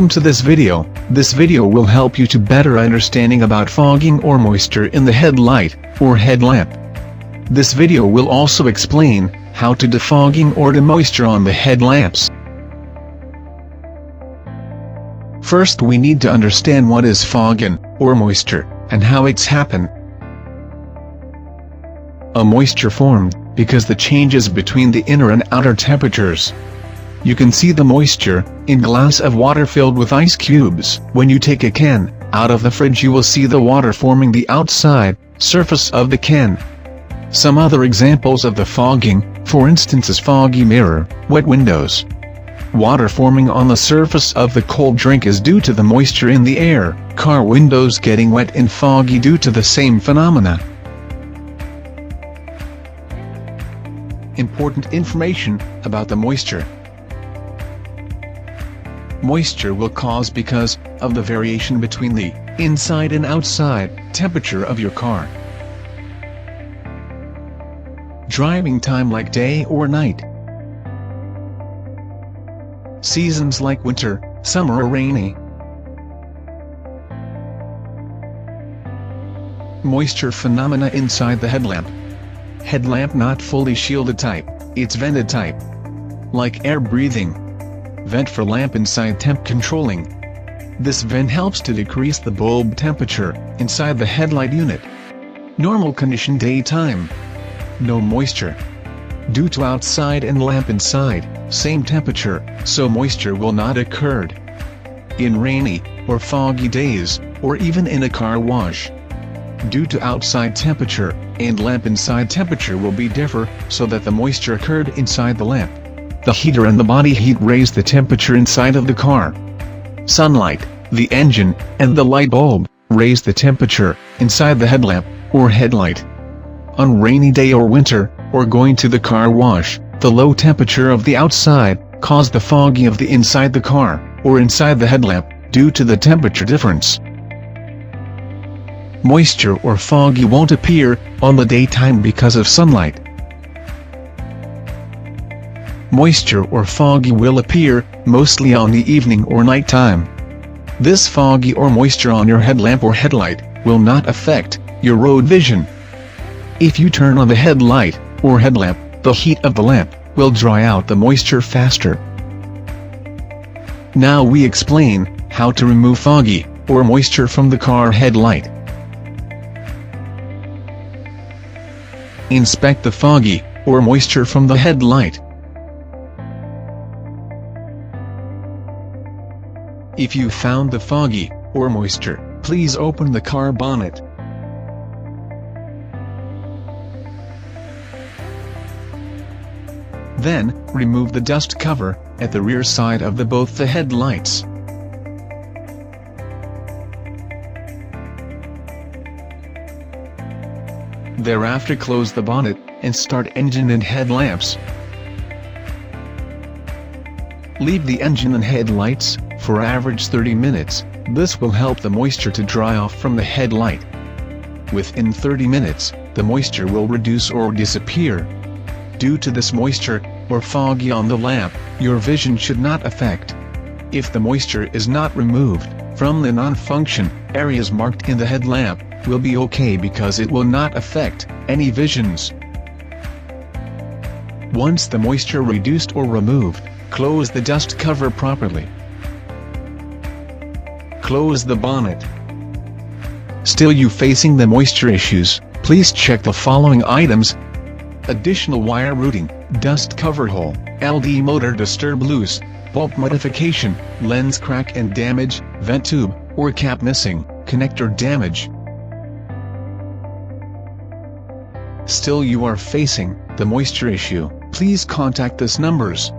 Welcome to this video. This video will help you to better understanding about fogging or moisture in the headlight or headlamp. This video will also explain how to defogging or demoisture on the headlamps. First, we need to understand what is fogging or moisture and how it's happen. A moisture formed because the changes between the inner and outer temperatures. You can see the moisture in glass of water filled with ice cubes. When you take a can out of the fridge, you will see the water forming the outside surface of the can. Some other examples of the fogging, for instance, is foggy mirror, wet windows. Water forming on the surface of the cold drink is due to the moisture in the air. Car windows getting wet and foggy due to the same phenomena. Important information about the moisture. Moisture will cause because of the variation between the inside and outside temperature of your car. Driving time like day or night. Seasons like winter, summer or rainy. Moisture phenomena inside the headlamp. Headlamp not fully shielded type, it's vented type. Like air breathing. Vent for lamp inside temp controlling. This vent helps to decrease the bulb temperature inside the headlight unit. Normal condition daytime. No moisture. Due to outside and lamp inside, same temperature, so moisture will not occur. In rainy or foggy days, or even in a car wash. Due to outside temperature and lamp inside temperature will be differ, so that the moisture occurred inside the lamp. The heater and the body heat raise the temperature inside of the car. Sunlight, the engine, and the light bulb raise the temperature inside the headlamp or headlight. On rainy day or winter, or going to the car wash, the low temperature of the outside cause the fogging of the inside the car, or inside the headlamp, due to the temperature difference. Moisture or foggy won't appear on the daytime because of sunlight. Moisture or foggy will appear mostly on the evening or nighttime. This foggy or moisture on your headlamp or headlight will not affect your road vision. If you turn on the headlight or headlamp, the heat of the lamp will dry out the moisture faster. Now we explain how to remove foggy or moisture from the car headlight. Inspect the foggy or moisture from the headlight. If you found the foggy or moisture, please open the car bonnet. Then, remove the dust cover at the rear side of both the headlights. Thereafter close the bonnet and start engine and headlamps. Leave the engine and headlights for average 30 minutes, this will help the moisture to dry off from the headlight. Within 30 minutes, the moisture will reduce or disappear. Due to this moisture or foggy on the lamp, your vision should not affect. If the moisture is not removed from the non-function areas marked in the headlamp, will be okay because it will not affect any visions. Once the moisture reduced or removed, close the dust cover properly. Close the bonnet. Still you facing the moisture issues, please check the following items. Additional wire routing, dust cover hole, LD motor disturb loose, bulb modification, lens crack and damage, vent tube or cap missing, connector damage. Still you are facing the moisture issue, please contact this numbers.